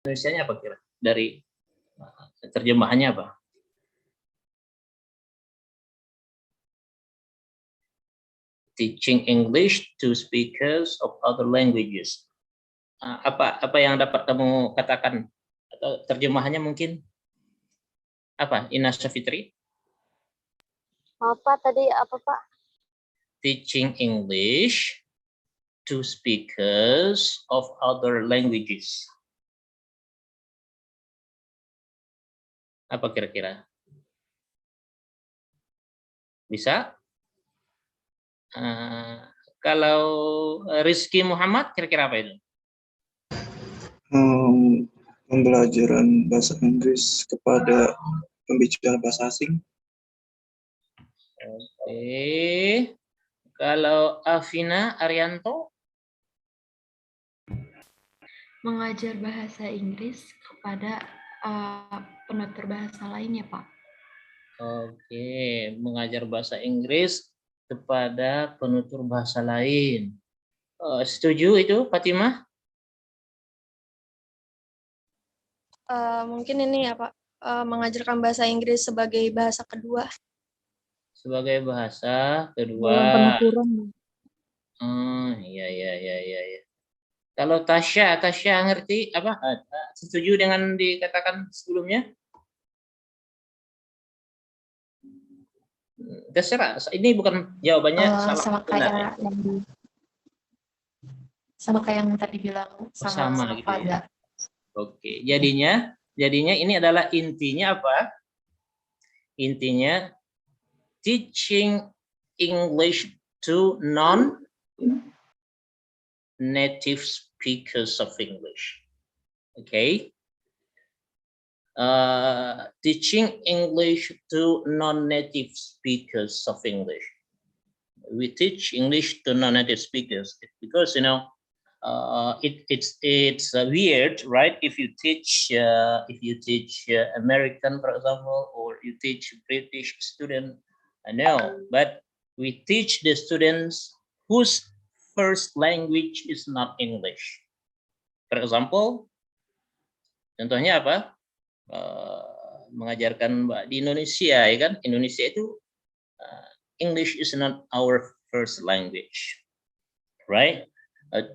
Indonesianya apa kira? Dari terjemahannya apa? Teaching English to speakers of other languages. Apa yang dapat kamu katakan atau terjemahannya mungkin apa? Ina Syafitri? Apa tadi apa Pak? Teaching English to speakers of other languages. Apa kira-kira? Bisa? Kalau Rizky Muhammad kira-kira apa itu? Pembelajaran bahasa Inggris kepada pembicara bahasa asing. Oke. Kalau Afina Arianto? Mengajar bahasa Inggris kepada penutur bahasa lainnya, Pak. Oke, mengajar bahasa Inggris kepada penutur bahasa lain. Setuju itu, Fatimah? Mungkin ini ya Pak, mengajarkan bahasa Inggris sebagai bahasa kedua. Sebagai bahasa kedua. Dalam penuturan. Iya. Kalau Tasya ngerti apa? Setuju dengan dikatakan sebelumnya? Terserah. Ini bukan jawabannya salah benar. Sama kayak yang tadi bilang sama gitu ya. Oke, jadinya ini adalah intinya apa? Intinya teaching English to non-native speakers of English. Okay. Teaching English to non-native speakers of English. We teach English to non-native speakers because it's weird, right? If you teach American, for example, or you teach British student, no, but we teach the students whose first language is not English. For example, contohnya apa? Mengajarkan di Indonesia, ya kan? Indonesia itu English is not our first language, right?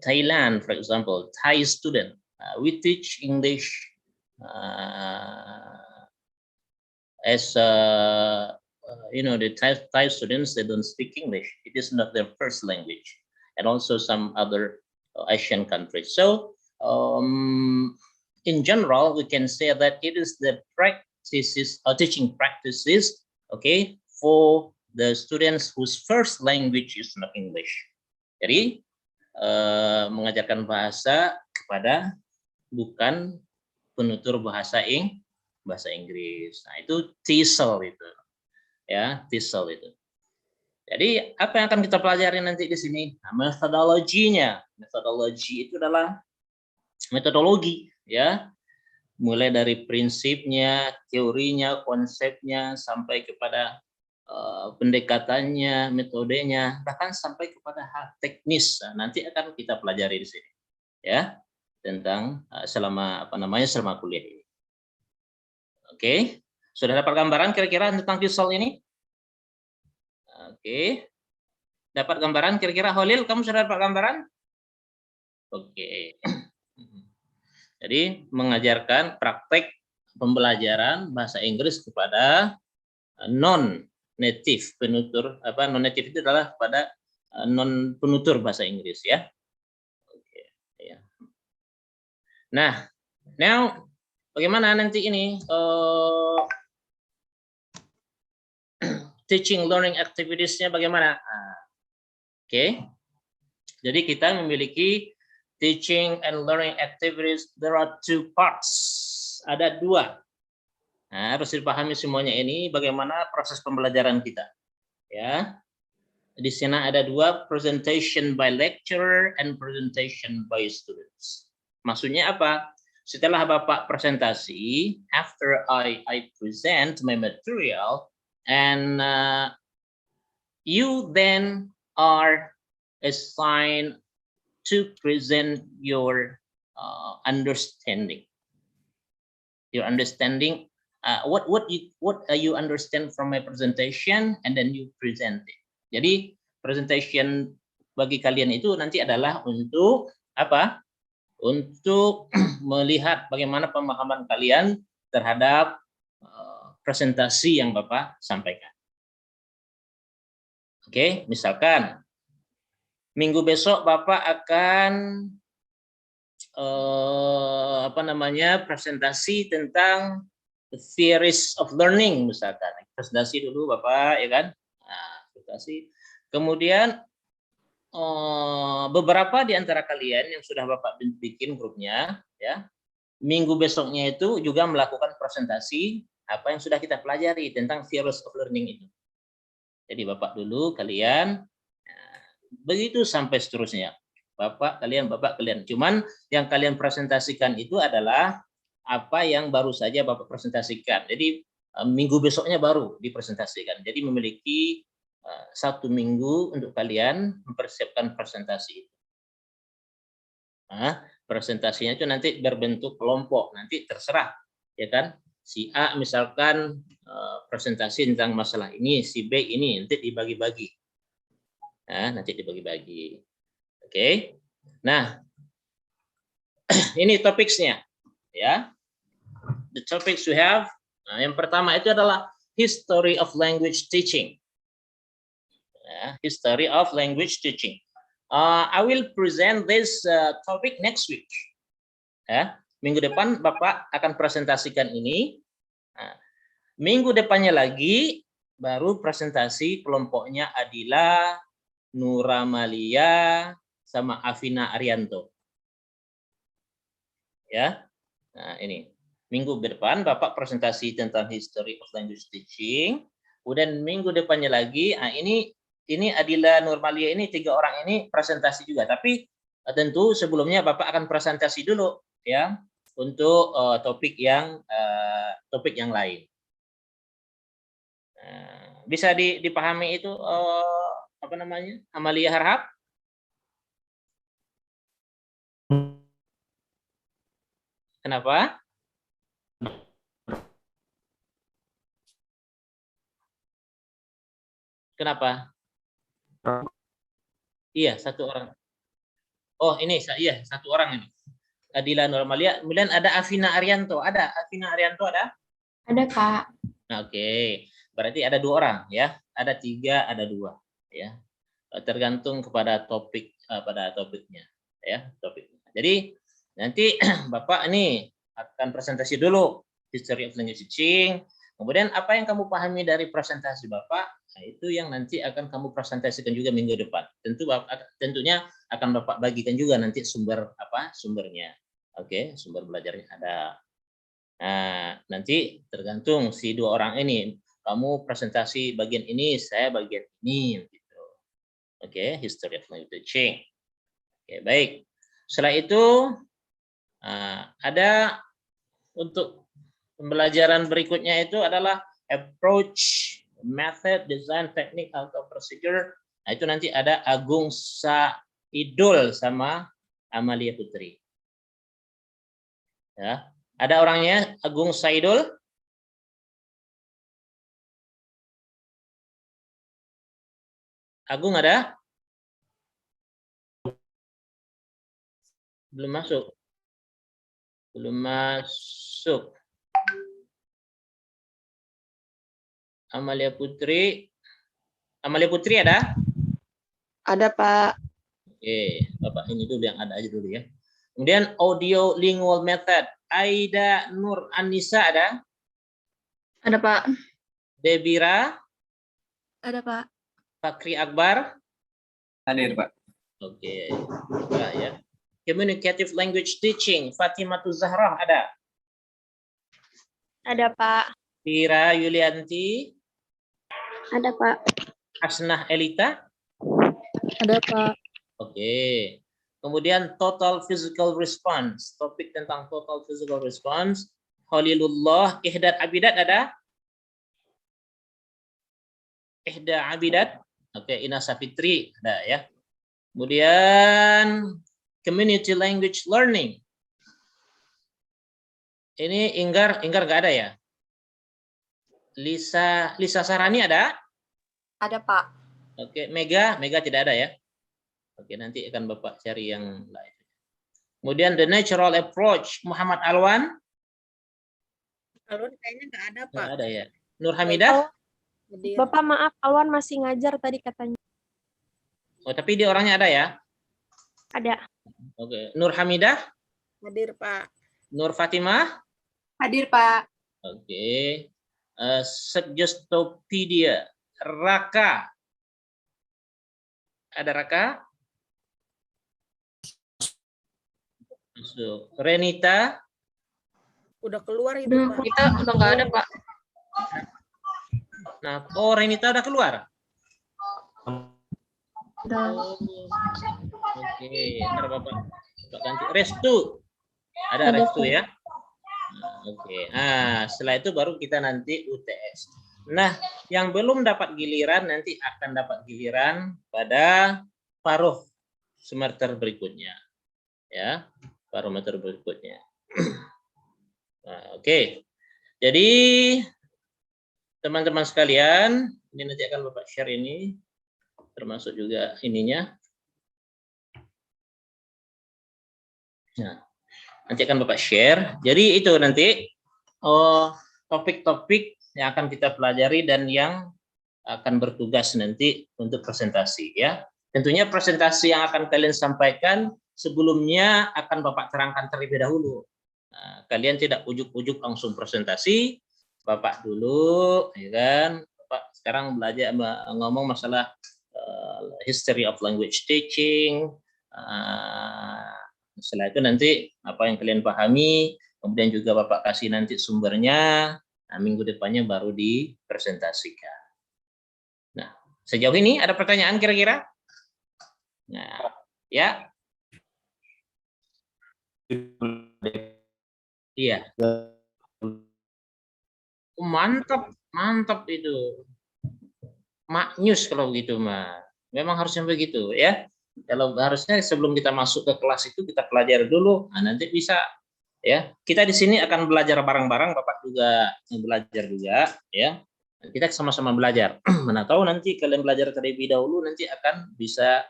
Thailand, for example, Thai student, we teach English as the Thai students, they don't speak English. It is not their first language, and also some other Asian countries. So in general, we can say that it is the practices or teaching practices, okay, for the students whose first language is not English. Jadi mengajarkan bahasa kepada bukan penutur bahasa Inggris. Nah, itu TESOL itu. Ya, TESOL itu. Jadi, apa yang akan kita pelajari nanti di sini? Nah, metodologinya. Metodologi itu adalah metodologi, ya. Mulai dari prinsipnya, teorinya, konsepnya sampai kepada pendekatannya, metodenya, bahkan sampai kepada hal teknis. Nah, nanti akan kita pelajari di sini, ya, tentang selama kuliah ini. Oke, sudah dapat gambaran kira-kira tentang TESOL ini? Oke, dapat gambaran kira-kira. Holil, kamu sudah dapat gambaran? Oke. Jadi mengajarkan praktek pembelajaran bahasa Inggris kepada non-native penutur, non-native itu adalah pada non penutur bahasa Inggris, ya. Oke, ya. Nah, now bagaimana nanti ini teaching learning activities-nya bagaimana? Oke. Jadi kita memiliki teaching and learning activities, there are two parts. Ada dua. Nah, harus dipahami semuanya ini bagaimana proses pembelajaran kita. Ya. Di sini ada dua, presentation by lecturer and presentation by students. Maksudnya apa? Setelah Bapak presentasi, after I present my material, and you then are assigned to present your understanding. Your understanding, what you understand from my presentation, and then you present it. Jadi presentation bagi kalian itu nanti adalah untuk apa? Untuk melihat bagaimana pemahaman kalian terhadap presentasi yang Bapak sampaikan. Oke, misalkan minggu besok Bapak akan presentasi tentang the theories of learning, misalkan presentasi dulu Bapak, ya kan? Nah, presentasi. Kemudian beberapa di antara kalian yang sudah Bapak bikin grupnya, ya, minggu besoknya itu juga melakukan presentasi apa yang sudah kita pelajari tentang theories of learning itu. Jadi Bapak dulu, kalian, begitu sampai seterusnya. Bapak kalian. Cuman yang kalian presentasikan itu adalah apa yang baru saja Bapak presentasikan. Jadi minggu besoknya baru dipresentasikan. Jadi memiliki 1 minggu untuk kalian mempersiapkan presentasi itu. Nah, presentasinya itu nanti berbentuk kelompok, nanti terserah, ya kan? Si A misalkan presentasi tentang masalah ini, si B ini nanti dibagi-bagi. Nah, nanti dibagi-bagi. Oke. Nah, ini topiknya, ya. The topics we have. Nah, yang pertama itu adalah history of language teaching. Ya, history of language teaching. I will present this topic next week. Ya, minggu depan Bapak akan presentasikan ini. Nah, minggu depannya lagi baru presentasi kelompoknya Adila, Nuramalia, sama Afina Arianto. Ya, nah ini minggu depan Bapak presentasi tentang history of language teaching. Kemudian minggu depannya lagi, nah ini Adila, Nurmalia ini 3 orang ini presentasi juga. Tapi tentu sebelumnya Bapak akan presentasi dulu, ya, untuk topik yang lain. Bisa dipahami itu apa namanya, Amalia Harhab? Kenapa? Kenapa? Iya, 1 orang. Oh, ini iya 1 orang ini. Adila Nurmalia. Kemudian ada Afina Arianto. Ada Afina Arianto ada? Ada, Pak. Nah, oke. Berarti ada 2 orang, ya. Ada 3, ada 2, ya. Tergantung kepada topik pada topiknya, ya, topiknya. Jadi nanti Bapak ini akan presentasi dulu history of language teaching. Kemudian apa yang kamu pahami dari presentasi Bapak, nah itu yang nanti akan kamu presentasikan juga minggu depan. Tentunya akan Bapak bagikan juga nanti sumbernya. Oke, sumber belajarnya ada. Nah, nanti tergantung si 2 orang ini, kamu presentasi bagian ini, saya bagian ini, gitu. Oke, history of language teaching. Oke, baik. Setelah itu ada untuk pembelajaran berikutnya itu adalah approach, method, design, technique, atau procedure. Nah, itu nanti ada Agung Saidul sama Amalia Putri. Ya, ada orangnya Agung Saidul? Agung ada? Belum masuk. Belum masuk. Amalia Putri. Amalia Putri ada? Ada, Pak. Oke, Bapak ini dulu yang ada aja dulu ya. Kemudian audio lingual method. Aida Nur Anissa ada? Ada, Pak. Debira? Ada, Pak. Fakri Akbar? Hadir, Pak. Oke, Pak ya. Communicative language teaching. Fatimah Zahra ada? Ada, Pak. Tira Yulianti? Ada, Pak. Asnah Elita? Ada, Pak. Oke. Kemudian total physical response. Topik tentang total physical response. Khalilullah. Ihdad Abidat ada? Ihda Abidat. Oke, Ina Safitri ada ya. Kemudian community language learning. Ini Inggar nggak ada ya? Lisa Sarani ada? Ada, Pak. Oke, Mega tidak ada ya? Oke, nanti akan Bapak cari yang lain. Kemudian the natural approach, Muhammad Alwan? Alun kayaknya nggak ada, Pak. Nggak ada ya. Nur Hamidah? Hadir. Bapak maaf, Alwan masih ngajar tadi katanya. Oh, tapi dia orangnya ada ya? Ada. Oke. Nur Hamidah? Hadir, Pak. Nur Fatimah? Hadir, Pak. Oke. Suggestopedia. Raka? Ada Raka? So, Renita? Udah keluar itu, Udah, Pak. kita udah nggak ada, Pak. Nah, oh Renita udah keluar? Udah. Oh, oke, ntar Bapak ganti. Restu? Ada Ada, Restu Pak. ya? Nah, oke. Nah, setelah itu baru kita nanti UTS. Nah, yang belum dapat giliran nanti akan dapat giliran pada paruh semester berikutnya. Ya, parameter berikutnya. Nah, oke. Jadi teman-teman sekalian, ini nanti akan Bapak share ini, termasuk juga ininya. Nah, nanti akan Bapak share. Jadi itu nanti topik-topik yang akan kita pelajari dan yang akan bertugas nanti untuk presentasi ya. Tentunya presentasi yang akan kalian sampaikan sebelumnya akan Bapak terangkan terlebih dahulu. Nah, kalian tidak ujuk-ujuk langsung presentasi, Bapak dulu, ya kan? Bapak sekarang belajar ngomong masalah history of language teaching. Setelah itu nanti apa yang kalian pahami, kemudian juga Bapak kasih nanti sumbernya. Nah, minggu depannya baru dipresentasikan. Nah, sejauh ini ada pertanyaan kira-kira? Nah, ya. Iya. Mantap itu. Maknyus kalau begitu mah. Memang harusnya begitu ya. Kalau harusnya sebelum kita masuk ke kelas itu kita pelajari dulu. Nah, nanti bisa ya. Kita di sini akan belajar bareng-bareng, Bapak juga belajar juga ya. Kita sama-sama belajar. Mana tahu nanti kalian belajar terlebih dahulu nanti akan bisa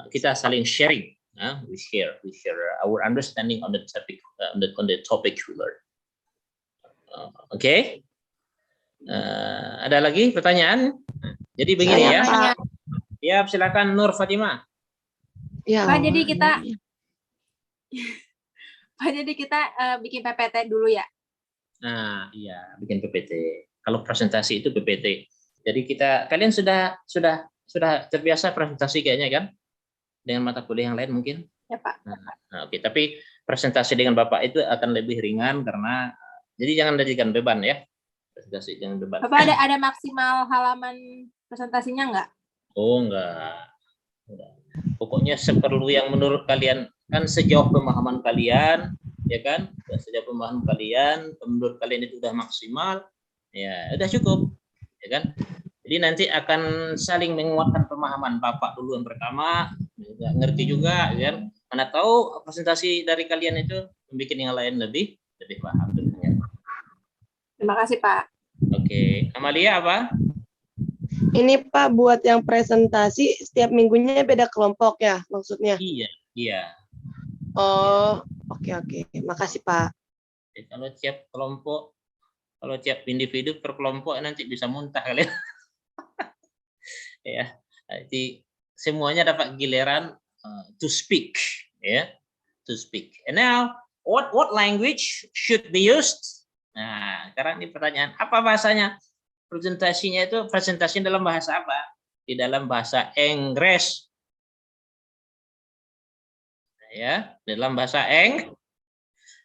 kita saling sharing. We share our understanding on the topic we learn. Oke. Ada lagi pertanyaan? Jadi begini ya. Ya, silakan Nur Fatimah. Ya, Pak, jadi kita bikin PPT dulu ya. Nah, iya, bikin PPT. Kalau presentasi itu PPT. Jadi kalian sudah terbiasa presentasi kayaknya kan? Dengan mata kuliah yang lain mungkin? Ya, Pak. Nah, oke, tapi presentasi dengan Bapak itu akan lebih ringan karena jadi jangan jadikan beban ya. Presentasi jangan beban. Bapak ada maksimal halaman presentasinya nggak? Oh, enggak. Pokoknya seperlu yang menurut kalian, kan sejauh pemahaman kalian, ya kan? Sejauh pemahaman kalian, menurut kalian itu sudah maksimal, ya udah cukup, ya kan? Jadi nanti akan saling menguatkan pemahaman Bapak dulu yang pertama, ngerti juga, ya kan? Mana tahu presentasi dari kalian itu membuat yang lain lebih paham. Terima kasih, Pak. Oke, Amalia apa? ini Pak buat yang presentasi setiap minggunya beda kelompok ya maksudnya? Iya. Oh, oke. Makasih Pak. Jadi kalau tiap individu per kelompok nanti bisa muntah kalian. Ya, jadi semuanya dapat giliran to speak, ya, to speak. And now, what language should be used? Nah, sekarang ini pertanyaan, apa bahasanya? Presentasinya dalam bahasa apa? Di dalam bahasa Inggris. Ya, dalam bahasa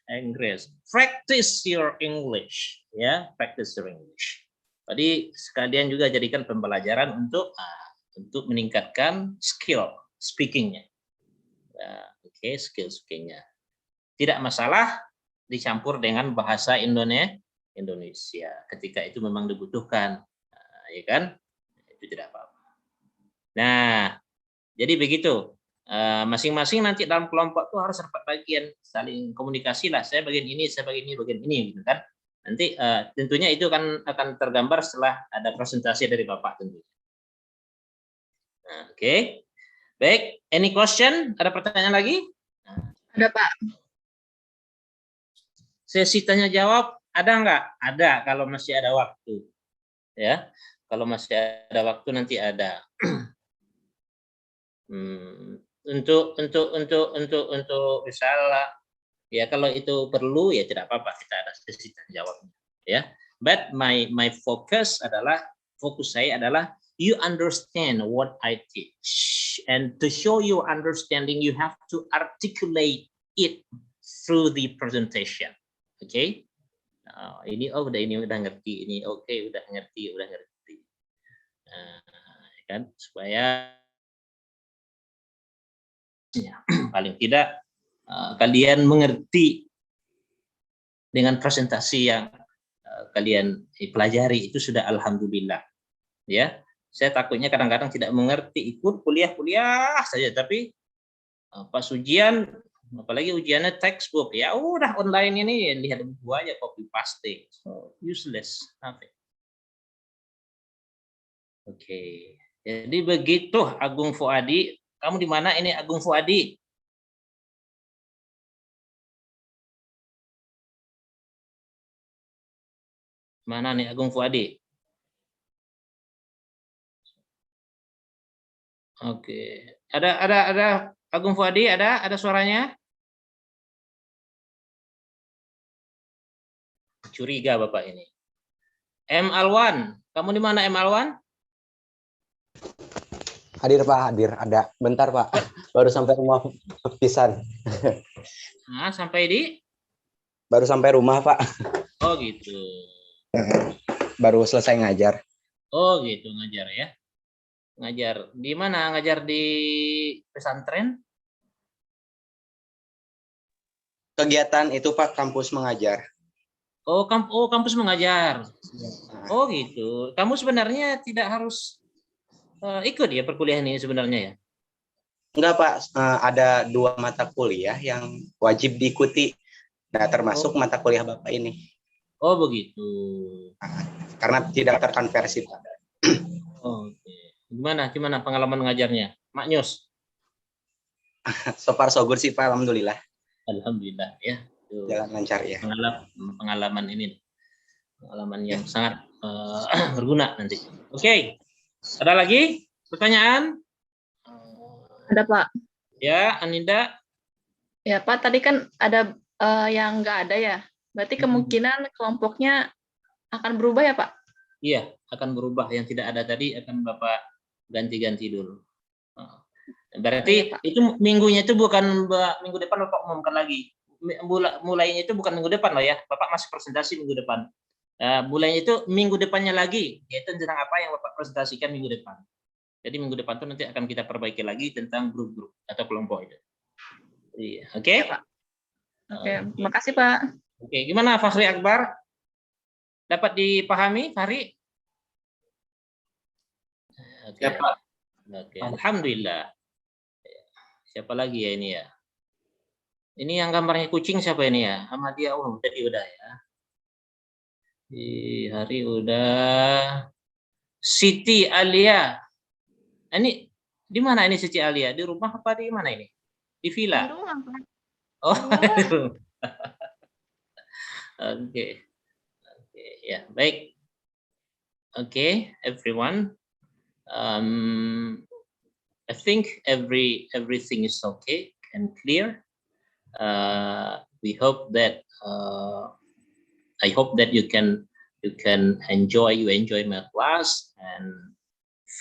Inggris. Practice your English, ya, practice your English. Jadi sekalian juga jadikan pembelajaran untuk meningkatkan skill speakingnya. Oke, skill speakingnya. Tidak masalah dicampur dengan bahasa Indonesia ketika itu memang dibutuhkan, ya kan? Itu tidak apa-apa. Nah, jadi begitu. Masing-masing nanti dalam kelompok tuh harus dapat bagian, saling komunikasi lah. Saya bagian ini, saya bagian ini, gitu kan. Nanti tentunya itu akan tergambar setelah ada presentasi dari Bapak tentunya. Oke. Baik, any question? Ada pertanyaan lagi? Ada, Pak. Sesi tanya jawab ada nggak? Ada kalau masih ada waktu. Ya, kalau masih ada waktu nanti ada. Untuk misalnya ya kalau itu perlu ya tidak apa-apa kita ada sesi tanya jawabnya ya. But my fokus saya adalah you understand what I teach, and to show your understanding you have to articulate it through the presentation. Oke. Ini udah ngerti, ini oke, udah ngerti. Kan supaya paling tidak kalian mengerti dengan presentasi yang kalian pelajari itu sudah alhamdulillah ya. Saya takutnya kadang-kadang tidak mengerti, ikut kuliah saja tapi pas ujian, apalagi ujiannya textbook, ya udah online ini lihat buku aja copy paste, so useless, nothing. Oke, jadi begitu Agung Fuadi. Kamu di mana ini Agung Fuadi? Mana nih Agung Fuadi? Oke, ada Agung Fuadi, ada suaranya? Curiga Bapak ini. M Alwan, kamu di mana M Alwan? Hadir Pak, hadir. Ada. Bentar Pak, baru sampai rumah pisan. Nah, sampai di? Baru sampai rumah Pak. Oh gitu. Baru selesai ngajar. Oh gitu, ngajar ya. Ngajar di mana? Ngajar di pesantren? Kegiatan itu Pak, kampus mengajar. Oh, kampus mengajar. Oh gitu. Kamu sebenarnya tidak harus ikut ya perkuliahan ini sebenarnya ya? Enggak Pak, ada 2 mata kuliah yang wajib diikuti. Nah, termasuk mata kuliah Bapak ini. Oh begitu. Karena tidak terkonversi Pak. Oh, oke. Gimana pengalaman ngajarnya? Mak Nyus? So far so good sih Pak, alhamdulillah. Alhamdulillah ya. Tuh, Jalan lancar ya. pengalaman ini. Pengalaman yang sangat berguna nanti. Oke. Ada lagi pertanyaan? Ada, Pak. Ya, Aninda. Ya, Pak, tadi kan ada yang nggak ada ya. Berarti kemungkinan kelompoknya akan berubah ya, Pak? Iya, akan berubah. Yang tidak ada tadi akan Bapak ganti-ganti dulu. Berarti itu minggunya itu bukan minggu depan Bapak umumkan lagi. Mulainya itu bukan minggu depan loh ya. Bapak masih presentasi minggu depan. Mulainya itu minggu depannya lagi, yaitu tentang apa yang Bapak presentasikan minggu depan. Jadi minggu depan itu nanti akan kita perbaiki lagi tentang grup-grup atau kelompok itu. Iya, oke? Ya, Pak. Oke, makasih Pak. Oke, gimana Fahri Akbar? Dapat dipahami, Fahri? Oke, Ya, Pak. Oke, alhamdulillah. Siapa lagi ya ini ya? Ini yang gambarnya kucing siapa ini ya? Ahmadiyah, oh tadi udah ya. Di hari udah. Siti Alia. Ini di mana ini Siti Alia? Di rumah apa di mana ini? Di villa? Di rumah, Pak. Oh, oke. Ya, baik. Oke, everyone. I think everything is okay and clear. We hope that I hope that you can enjoy my class, and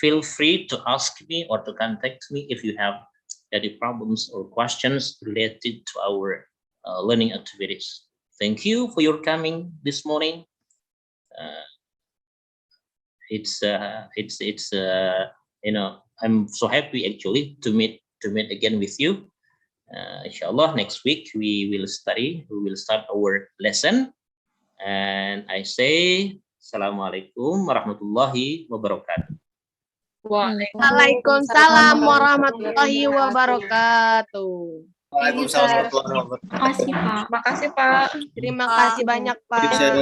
feel free to ask me or to contact me if you have any problems or questions related to our learning activities. Thank you for your coming this morning. It's you know, I'm so happy actually to meet again with you. Inshallah next week we will start our lesson, and I say Assalamualaikum warahmatullahi wabarakatuh. Waalaikumsalam warahmatullahi wabarakatuh. Waalaikumsalam warahmatullahi wabarakatuh. Makasih, Pak. Makasih, Pak. Terima kasih banyak, Pak. Sir.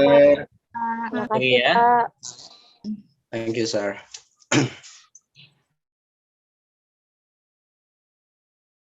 Iya. Thank you, sir.